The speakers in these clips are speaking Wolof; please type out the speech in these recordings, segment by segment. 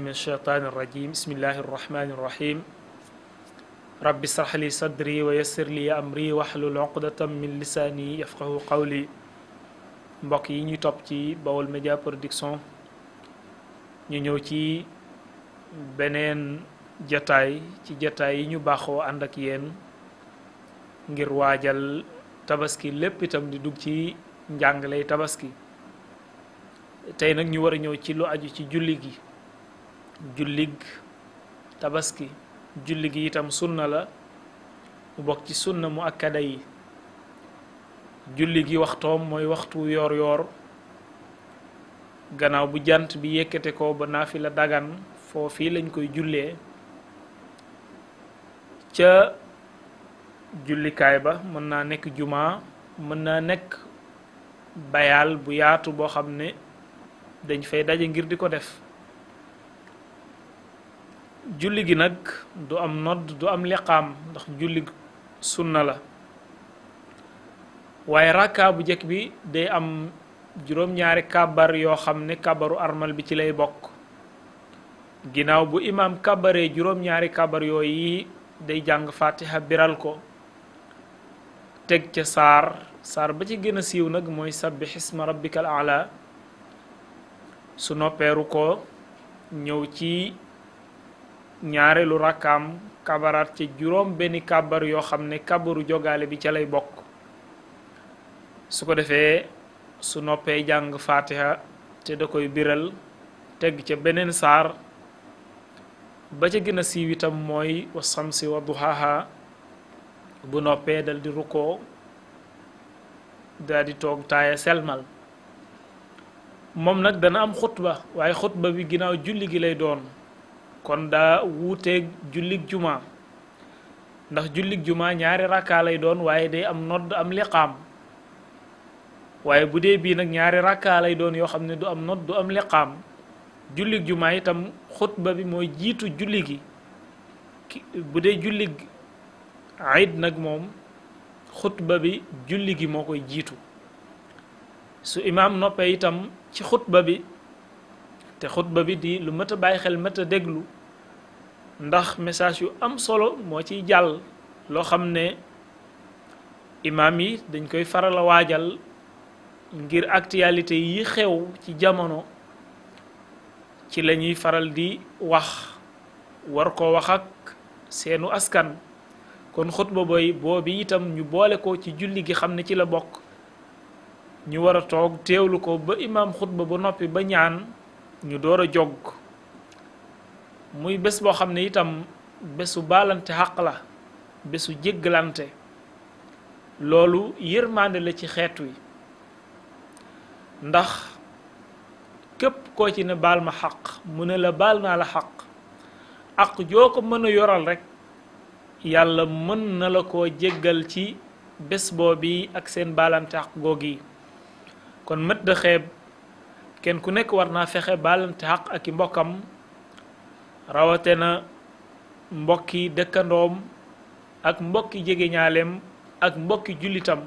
من الشيطان الرجيم بسم الله الرحمن الرحيم رب اشرح لي صدري ويسر لي أمري واحلل عقدة من لساني يفقه قولي mbokk yi ñuy topp ci Baol Média Production ñu ñëw ci beneen jataay ci jataay yi ñu baaxoo ànd ak yéen ngir waajal tabaski lépp itam di dugg ci njàngaley tabaski tey nag ñu war a ñëw ci lu aju ci jullig tabaski julli gi itam sunna la mu bokk ci sunna mu akkada yi julli gi waxtoom mooy waxtu yoor yoor gannaaw bu jant bi yëkkate ko ba naafila dagan foofii lañ koy jullee ca jullikaay ba mën naa nekk jumaa mën naa nekk bayaal bu yaatu boo xam ne dañ fay daje ngir di ko def julli gi nag du am nodd du am liqaam ndax julli sunna la waaye rakka bu njëkk bi day am juróom-ñaari kàbbar yoo xam ne kàbbaru armal bi ci lay bokk ginnaaw bu imaam kàbbaree juróom-ñaari kàbbar yooyu day jàng fatiha biral ko teg ca saar ba ci gën a siiw nag mooy sabbih isma rabbikal a'la su noppeeru ko ñëw ci ñaareelu rakkaam kabaraat ci juróom benni kàbbar yoo xam ne kàbbaru jogaale bi ca lay bokk su ko defee su noppee jàng fatiha te da koy biral teg ca beneen saar ba ca gën a siiw itam mooy wa samsi wa duhaha bu noppee dal di rukkoo dal di toog taaya selmal moom nag dana am xutba waaye xutba bi ginnaaw julli gi lay doon kon daa wuuteeg jullig juma ndax jullig juma ñaari rakkaa lay doon waaye day am nodd am liqaam waaye bu dee bii nag ñaari rakkaa lay doon yoo xam ne du am nodd du am liqaam jullig juma itam xutba bi mooy jiitu julli gi bu dee jullig iid nag moom xutba bi julli gi moo koy jiitu su imaam noppee itam ci xutba bi te xutba bi di lu mat a bàyyi xel mat a déglu ndax message yu am solo moo ciy jàll loo xam ne imaam yi dañ koy faral a waajal ngir actualité yi xew ci jamono ci la ñuy faral di wax war ko wax ak seenu askan kon xutba boobu itam ñu boole ko ci julli gi xam ne ci la bokk ñu war a toog teewlu ko ba imaam xutba ba noppi ba ñaan ñu door a jog muy bés boo xam ne itam bésu baalante xaq la bésu jéggalante loolu yërmande la ci xeet wi ndax képp koo ci ne baal ma xaq mu ne la baal naa la xaq ak joo ko mën a yoral rekk yàlla mën na la koo jéggal ci bés boobu ak seen baalante xaq googi kon mët da xeeb kenn ku nekk war naa fexe baalante xaq ak i mbokkam rawate na mbokki dëkkandoom ak mbokki jegeñaaleem ak mbokki jullitam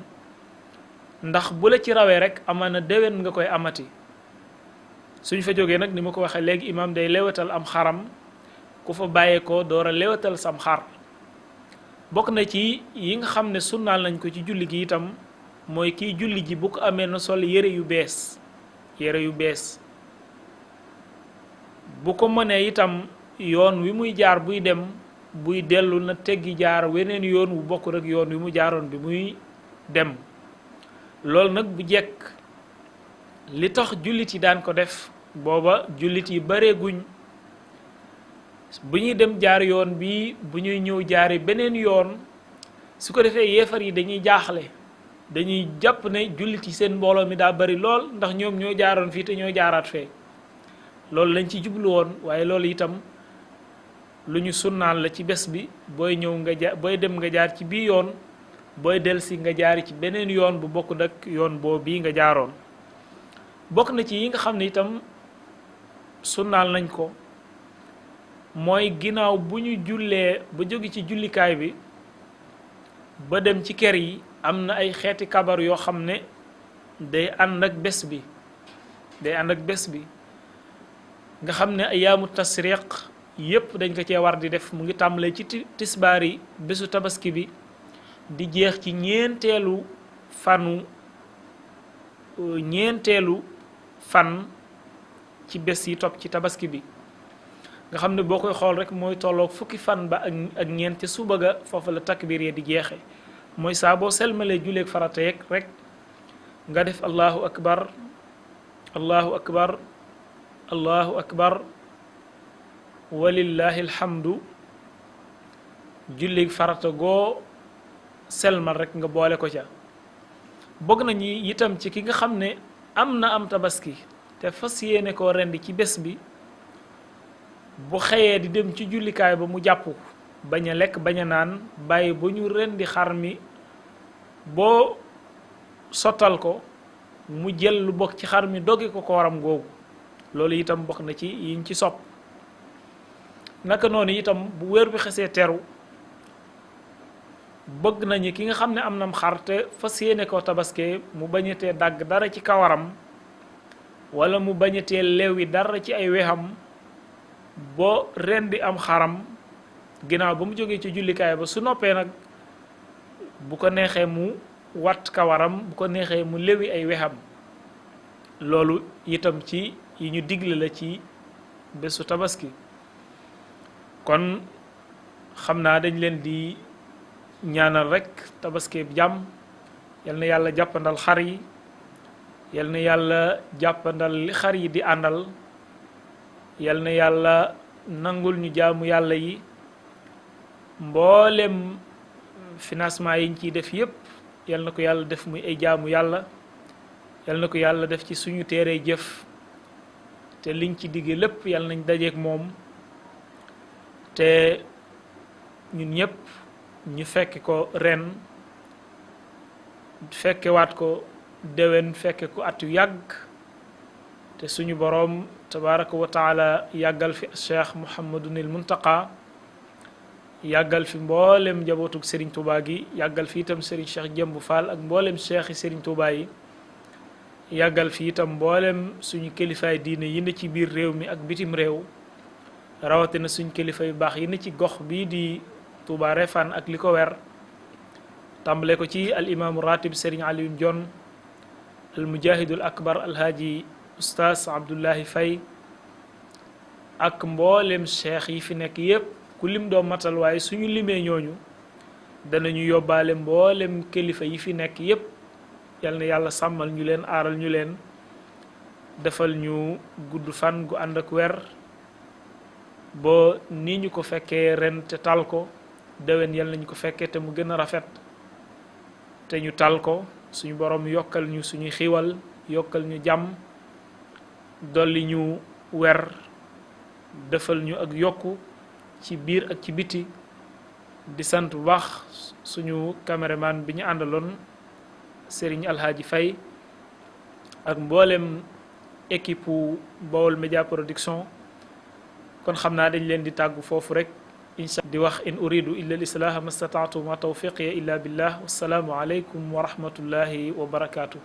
ndax bu la ci rawee rek amaana déwén nga koy amati suñ fa jógee nag ni ma ko waxee léegi imaam day lewetal am xaram ku fa bàyyee ko door a lewetal sam xar bokk na ci yi nga xam ne sunnaal nañ ko ci julli gi itam mooy kiy julli ji bu ko amee na sol yére yu bees bu ko mënee itam yoon wi muy jaar buy dem buy dellu na teggi jaar weneen yoon wu bokk rek yoon wi mu jaaroon bi muy dem loolu nag bu jekk li tax jullit yi daan ko def booba jullit yi bareeguñ bu ñuy dem jaar yoon bi bu ñuy ñëw jaari beneen yoon su ko defee yeefar yi dañuy jaaxle dañuy jàpp ne jullit yi seen mbooloo mi daa bari lool ndax ñoom ñoo jaaroon fii te ñoo jaaraat fee loolu lañ ci jublu woon waaye loolu itam lu ñu sunnaan la ci bés bi booy ñëw booy dem nga jaar ci bii yoon booy delsi nga jaari ci beneen yoon bu bokk ak yoon boo bii nga jaaroon bokk na ci yi nga xam ne itam sunnaan nañ ko mooy ginnaaw bu ñu jullee ba jóge ci jullikaay bi ba dem ci kër yi am na ay xeeti kabar yoo xam ne day ànd ak bés bi nga xam ne ayaamu tasriq yépp dañ ko cee war di def. mu ngi tàmbalee ci tisbaar yi bésu tabaski bi di jeex ci ñeenteelu fan ci bés yi topp ci tabaski bi, nga xam ne boo koy xool rek mooy tolloog fukki fan ba ak ñeent ca suba ga foofu la takbiir ya di jeexe. mooy saa boo selmalee juleeg farata yeeg rek nga def allahu akbar allahu akbar allahu akbar walillahi alhamdu. julleeg farata goo selmal rek nga boole ko ca. bokk nañu itam ci ki nga xam ne am na am tabaski te fas yéene koo rendi ci bés bi, bu xëyee di dem ci jullikaay ba mu jàpp, bañ a lekk bañ a naan, bàyyi ba ñu rendi xar mi boo sottal ko, mu jël lu bokk ci xar mi doggi ko kooram googu. loolu itam bokk na ci yiñ ci sopp. naka noonu itam bu weer bi xesee teru, bëgg nañu ki nga xam ne am nam xar te fas yéene koo tabaskee mu bañatee dagg dara ci kawaram wala mu bañatee lewi dara ci ay wexam boo rendi am xaram ginnaaw ba mu jógee ci jullikaay ba. su noppee nag bu ko neexee mu wat kawaram, bu ko neexee mu lewi ay wexam. loolu itam ci yi ñu digle la ci bésu tabaski. kon xam naa dañ leen di ñaanal rek tabaski bi jàmm. yal na yàlla jàppandal xar yi, yal na yàlla jàppandal li xar yi di àndal, yal na yàlla nangul ñu jaamu yàlla yi. mboolem financement yiñ ciy def yépp yal na ko yàlla def muy ay jaamu yàlla, yal na ko yàlla def ci suñu téere jëf, te liñ ci digge lépp yal nañ dajeek moom, te ñun ñépp ñu fekke ko ren, fekkewaat ko déwén, fekke ko at yu yàgg, te suñu boroom tabaraka wa taala yàggal fi Cheikh Muhammadunil Muntaqa, yàggal fi mboolem njabootug Serigne Touba gi, yàggal fi itam Serigne Cheikh Jëmbu Fall ak mboolem cheikh yi Serigne Touba yi, yàggal fi itam mboolem suñu kilifaay diine yi ne ci biir réew mi ak bitim réew, rawatina suñu kilifa yu baax yi ne ci gox bii di Touba Refane ak li ko wer, tàmbale ko ci al imaamu ratib Serigne Alioune Dione, al mujahidul akbar alhaaji oustaz Abdullahi Faye, ak mboolem cheikh yi fi nekk yépp. ku lim doo matal, waaye suñu limee ñooñu danañu yóbbaale mboolem kilifa yi fi nekk yépp. yal na yàlla sàmmal ñu leen, aaral ñu leen, defal ñu gudd fan gu ànd ak wer, boo ni ñu ko fekkee ren te tal ko, déwén yal nañu ko fekkee te mu gën a rafet, te ñu tal ko. suñu borom yokkal ñu suñuy xiwal, yokkal ñu jàmm, dolli ñu wer, defal ñu ak yokku ci biir ak ci biti. di sant bu baax suñu caméraman bi ñu àndaloon Serigne Alhaji Faye ak mboolem équipe Baol Média Production. kon xam naa dañ leen di tàggu foofu rek insha di wax in uridu illa al islaha ma stata'tu ma tawfiqiya illa billah wassalaamu aleykum wa rahmatullahi wa barakatuh.